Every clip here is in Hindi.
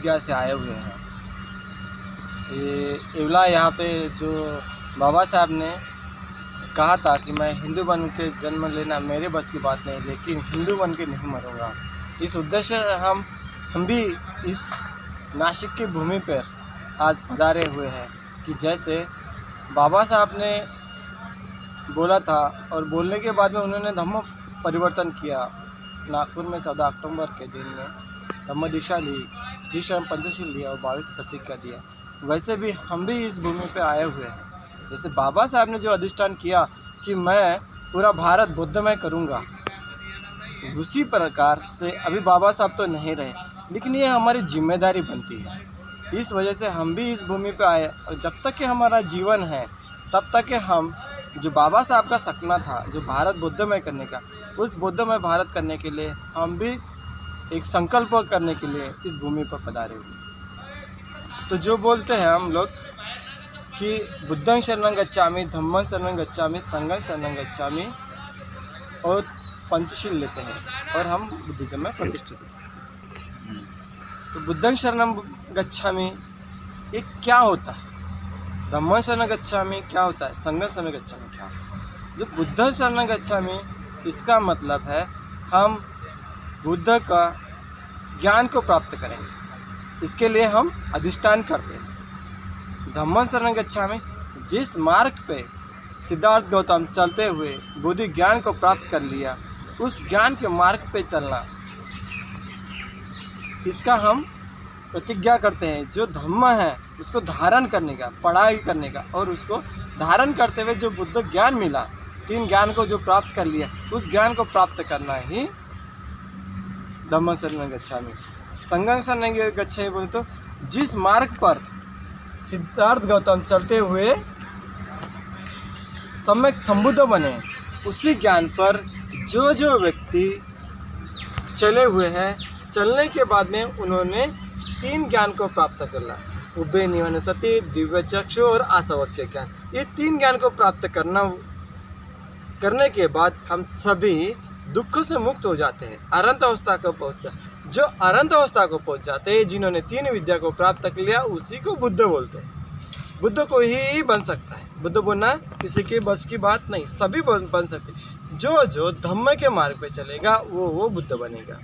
प्रतिज्ञा से आए हुए हैं। ये इवला यहाँ पे जो बाबा साहब ने कहा था कि मैं हिंदू बन के जन्म लेना मेरे बस की बात नहीं, लेकिन हिंदू बन के नहीं मरूँगा। इस उद्देश्य हम भी इस नासिक की भूमि पर आज पधारे हुए हैं कि जैसे बाबा साहब ने बोला था और बोलने के बाद में उन्होंने धम्म परिवर्तन किया। नागपुर में 14 अक्टूबर के दिन में धम्म दीक्षा ली, त्रिशरण पंचशील लिया और 22 प्रतिज्ञा दिया। वैसे भी हम भी इस भूमि पे आए हुए हैं। जैसे बाबा साहब ने जो अधिष्ठान किया कि मैं पूरा भारत बुद्धमय करूँगा, उसी प्रकार से अभी बाबा साहब तो नहीं रहे, लेकिन ये हमारी जिम्मेदारी बनती है। इस वजह से हम भी इस भूमि पे आए और जब तक कि हमारा जीवन है तब तक कि हम जो बाबा साहब का सपना था जो भारत बुद्धमय करने का, उस बुद्धमय भारत करने के लिए हम भी एक संकल्प करने के लिए इस भूमि पर पधारे हुए। तो जो बोलते हैं हम लोग कि बुद्धं शरणं गच्छामि, धम्मं शरणं गच्छामि, संघं शरणं गच्छामि और पंचशील लेते हैं और हम बुद्धिज्म में प्रतिष्ठित हैं। तो बुद्धं शरणं गच्छामि ये क्या होता है, धम्मं शरणं गच्छामि क्या होता है, संघं शरणं गच्छामि क्या होता है। जो बुद्धं शरणं गच्छामि इसका मतलब है हम बुद्ध का ज्ञान को प्राप्त करेंगे, इसके लिए हम अधिष्ठान करते हैं। धम्मं शरणं गच्छामि जिस मार्ग पे सिद्धार्थ गौतम चलते हुए बुद्धि ज्ञान को प्राप्त कर लिया, उस ज्ञान के मार्ग पे चलना, इसका हम प्रतिज्ञा करते हैं। जो धम्म है उसको धारण करने का, पढ़ाई करने का और उसको धारण करते हुए जो बुद्ध ज्ञान मिला, 3 ज्ञान को जो प्राप्त कर लिया, उस ज्ञान को प्राप्त करना ही धम्मं शरणं गच्छामि। संघं शरणं गच्छामि बोले तो जिस मार्ग पर सिद्धार्थ गौतम चलते हुए सम्यक संबुद्ध बने, उसी ज्ञान पर जो व्यक्ति चले हुए हैं, चलने के बाद में उन्होंने 3 ज्ञान को प्राप्त कर लिया, उभय निवहन सति, दिव्य चक्षु और आसवक्य ज्ञान। ये 3 ज्ञान को प्राप्त करने के बाद हम सभी दुख से मुक्त हो जाते हैं, अनंत अवस्था को पहुँच। जो अनंत अवस्था को पहुँच जाते हैं, जिन्होंने 3 विद्या को प्राप्त कर लिया, उसी को बुद्ध बोलते हैं। बुद्ध कोई ही बन सकता है, बुद्ध बनना किसी के बस की बात नहीं, सभी बन सकते। जो धम्म के मार्ग पे चलेगा वो बुद्ध बनेगा।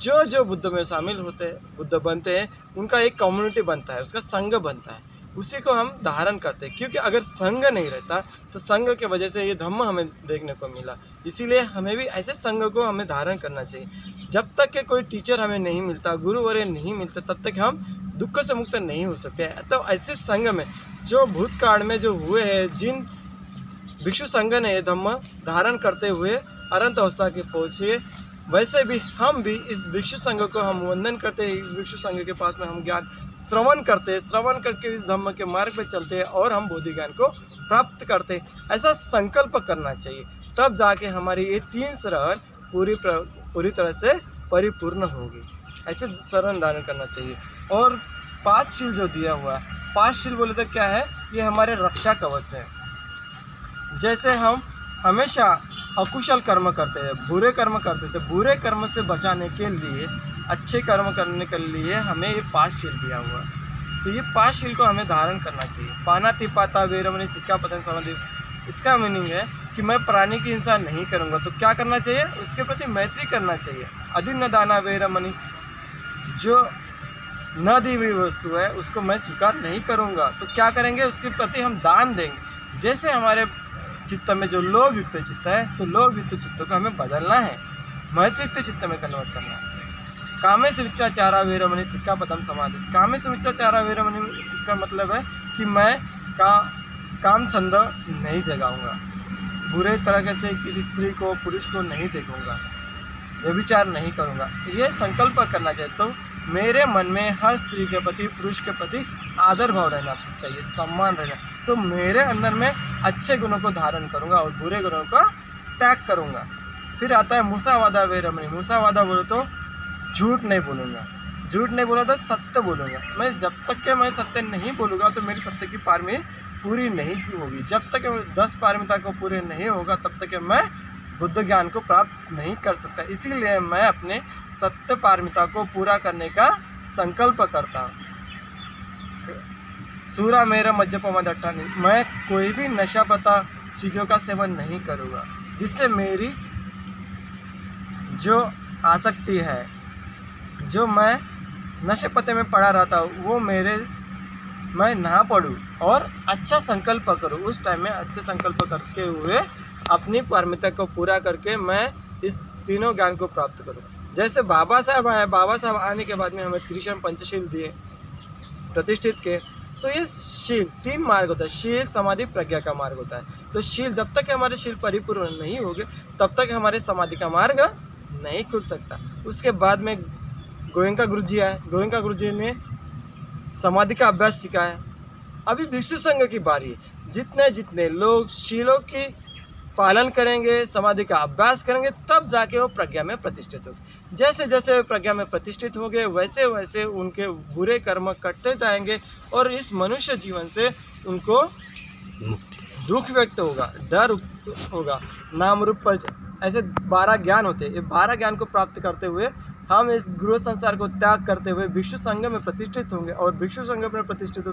जो बुद्ध में शामिल होते हैं, बुद्ध बनते हैं, उनका एक कम्युनिटी बनता है, उसका संघ बनता है, उसी को हम धारण करते हैं। क्योंकि अगर संघ नहीं रहता तो संघ के वजह से ये धम्म हमें देखने को मिला, इसीलिए हमें भी ऐसे संघ को हमें धारण करना चाहिए। जब तक कि कोई टीचर हमें नहीं मिलता, गुरुवर्य नहीं मिलता, तब तक हम दुख से मुक्त नहीं हो सकते। तो ऐसे संघ में जो भूतकाल में जो हुए हैं, जिन भिक्षु संघ ने धम्म धारण करते हुए अनंत अवस्था के पहुँचे, वैसे भी हम भी इस भिक्षु संघ को हम वंदन करते हैं। इस भिक्षु संघ के पास में हम ज्ञान श्रवण करते हैं, श्रवण करके इस धम्म के मार्ग पे चलते हैं और हम बोधि ज्ञान को प्राप्त करते हैं। ऐसा संकल्प करना चाहिए, तब जाके हमारी ये 3 शरण पूरी तरह से परिपूर्ण होगी। ऐसे शरण धारण करना चाहिए। और 5 शील जो दिया हुआ, 5 शील बोले तो क्या है, ये हमारे रक्षा कवच है। जैसे हम हमेशा अकुशल कर्म करते हैं, बुरे कर्म करते थे, बुरे कर्म से बचाने के लिए, अच्छे कर्म करने के लिए हमें ये 5 शील दिया हुआ है। तो ये 5 शील को हमें धारण करना चाहिए। पानातिपाता वेरमणि सिक्खापदं समाधि, इसका मीनिंग है कि मैं प्राणी की हिंसा नहीं करूँगा, तो क्या करना चाहिए, उसके प्रति मैत्री करना चाहिए। अधिन्न दाना वेरमणि, जो न दी हुई वस्तु है उसको मैं स्वीकार नहीं करूँगा, तो क्या करेंगे, उसके प्रति हम दान देंगे। जैसे हमारे चित्त में जो लोभ युक्त चित्त है, तो लोभ युक्त चित्त को हमें बदलना है, मैत्रीयुक्त चित्त में कन्वर्ट करना है। कामेषु मिथ्याचारा वेरमणि सिक्खापदं समाधि। कामेषु मिथ्याचारा वेरमणि, इसका मतलब है कि मैं काम छंद नहीं जगाऊंगा, बुरे तरह से किसी स्त्री को, पुरुष को नहीं देखूंगा, व्यभिचार नहीं करूंगा। ये संकल्प करना चाहिए। तो मेरे मन में हर स्त्री के प्रति, पुरुष के प्रति आदर भाव रहना चाहिए, सम्मान रहना। तो मेरे अंदर में अच्छे गुणों को धारण करूंगा और बुरे गुणों का त्याग करूंगा। फिर आता है मूसावादा वेरमणि। मूसावादा बोलो तो झूठ नहीं बोलूँगा, झूठ नहीं बोला तो सत्य बोलूँगा। मैं जब तक कि मैं सत्य नहीं बोलूँगा तो मेरी सत्य की पारमी पूरी नहीं होगी। जब तक 10 पारमिता को पूरे नहीं होगा तब तक मैं बुद्ध ज्ञान को प्राप्त नहीं कर सकता। इसीलिए मैं अपने सत्य पारमिता को पूरा करने का संकल्प करता हूँ, सूरा मेरा मज्जपमदट्टा नहीं, मैं कोई भी नशा पता चीज़ों का सेवन नहीं करूँगा, जिससे मेरी जो आसक्ति है, जो मैं नशे पते में पड़ा रहता हूँ, वो मैं ना पढ़ूँ और अच्छा संकल्प करूँ। उस टाइम में अच्छे संकल्प करके हुए अपनी पारमिता को पूरा करके मैं इस तीनों ज्ञान को प्राप्त करूँ। जैसे बाबा साहब आए, बाबा साहब आने के बाद में हमें त्रिशम पंचशील दिए, प्रतिष्ठित के। तो ये शील 3 मार्ग होता है, शील समाधि प्रज्ञा का मार्ग होता है। तो शील जब तक हमारे शील परिपूर्ण नहीं होंगे तब तक हमारे समाधि का मार्ग नहीं खुल सकता। उसके बाद में गोयंका गुरु जी आए, गोयंका गुरु जी ने समाधि का अभ्यास सिखाया। अभी भिक्षु संघ की बारी है। जितने जितने लोग शीलों की पालन करेंगे, समाधि का अभ्यास करेंगे, तब जाके वो प्रज्ञा में प्रतिष्ठित होंगे। जैसे जैसे वे प्रज्ञा में प्रतिष्ठित होंगे वैसे वैसे उनके बुरे कर्म कटते जाएंगे और इस मनुष्य जीवन से उनको दुख व्यक्त होगा, डर होगा, नाम रूप परिचय, ऐसे 12 ज्ञान होते हैं। ये 12 ज्ञान को प्राप्त करते हुए हम इस गृह संसार को त्याग करते हुए भिक्षु संघ में प्रतिष्ठित होंगे और भिक्षु संघ में प्रतिष्ठित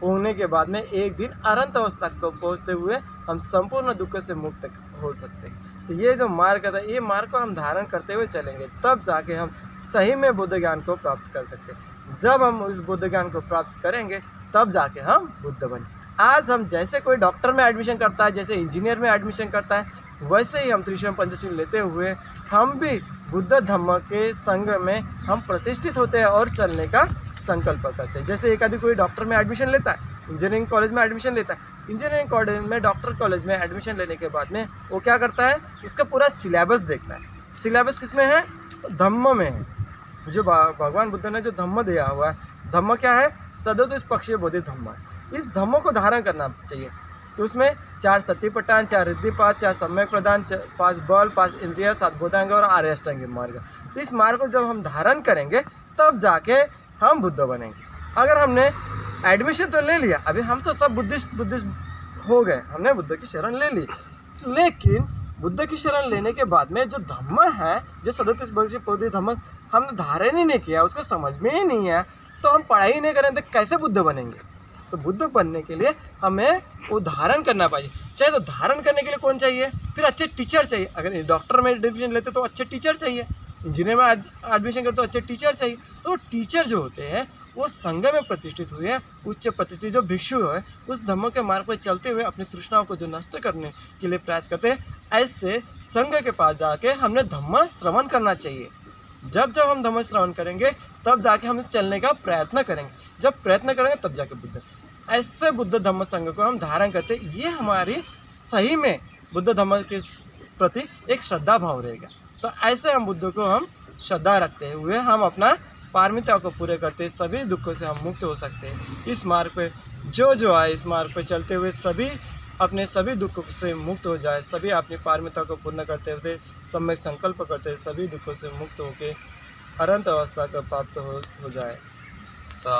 होने के बाद में एक दिन अनंत अवस्था को पहुँचते हुए हम संपूर्ण दुख से मुक्त हो सकते हैं। तो ये जो मार्ग है, ये मार्ग को हम धारण करते हुए चलेंगे, तब जाके हम सही में बुद्ध ज्ञान को प्राप्त कर सकते हैं। जब हम इस बुद्ध ज्ञान को प्राप्त करेंगे तब जाके हम बुद्ध बने। आज हम जैसे कोई डॉक्टर में एडमिशन करता है, जैसे इंजीनियर में एडमिशन करता है, वैसे ही हम त्रिशम पंचशील लेते हुए हम भी बुद्ध धम्म के संघ में हम प्रतिष्ठित होते हैं और चलने का संकल्प करते हैं। जैसे एक आदमी कोई डॉक्टर में एडमिशन लेता है, इंजीनियरिंग कॉलेज में एडमिशन लेता है, इंजीनियरिंग कॉलेज में डॉक्टर कॉलेज में एडमिशन लेने के बाद में वो क्या करता है, उसका पूरा सिलेबस देखता है। सिलेबस किस में है? धम्म में है। जो भगवान बुद्ध ने जो धम्म दिया हुआ है, धम्म क्या है? सदोत्पक्षीय बोधि धम्म। इस धम्म को धारण करना चाहिए। तो उसमें 4 सतिपट्टान, 4 रिद्धिपात, 4 सम्यक प्रदान, 5 बल, 5 इंद्रिय, 7 बोधांग और 8 अष्टांगिक मार्ग। इस मार्ग को जब हम धारण करेंगे तब जाके हम बुद्ध बनेंगे। अगर हमने एडमिशन तो ले लिया, अभी हम तो सब बुद्धिस्ट हो गए, हमने बुद्ध की शरण ले ली, लेकिन बुद्ध की शरण लेने के बाद में जो धम्म है, जो सदोत्पक्षीय धम्म हमने धारण ही नहीं किया, उसको समझ में ही नहीं है, तो हम पढ़ाई नहीं करें तो कैसे बुद्ध बनेंगे? तो बुद्ध बनने के लिए हमें वो धारण करना चाहिए। चाहे तो धारण करने के लिए कौन चाहिए? फिर अच्छे टीचर चाहिए। अगर डॉक्टर में एडमिशन लेते तो अच्छे टीचर चाहिए, इंजीनियर में एडमिशन करते तो अच्छे टीचर चाहिए। तो टीचर जो होते हैं वो संघ में प्रतिष्ठित हुए हैं, उच्च प्रतिष्ठित जो भिक्षु है, उस धम्म के मार्ग पर चलते हुए अपनी तृष्णाओं को जो नष्ट करने के लिए प्रयास करते हैं, ऐसे संघ के पास जाके हमने धम्म श्रवण करना चाहिए। जब जब हम धम्म श्रवण करेंगे तब जाके हम चलने का प्रयत्न करेंगे, जब प्रयत्न करेंगे तब जाके बुद्ध। ऐसे बुद्ध धम्म संघ को हम धारण करते, ये हमारी सही में बुद्ध धम्म के प्रति एक श्रद्धा भाव रहेगा। तो ऐसे हम बुद्ध को हम श्रद्धा रखते हुए हम अपना पारमिता को पूरे करते, सभी दुखों से हम मुक्त हो सकते हैं। इस मार्ग पे जो आए, इस मार्ग पे चलते हुए सभी अपने सभी दुखों से मुक्त हो जाए, सभी अपनी पारमिता को पूर्ण करते हुए सम्यक संकल्प करते सभी दुखों से मुक्त होकर अनंत अवस्था का प्राप्त हो जाए। सा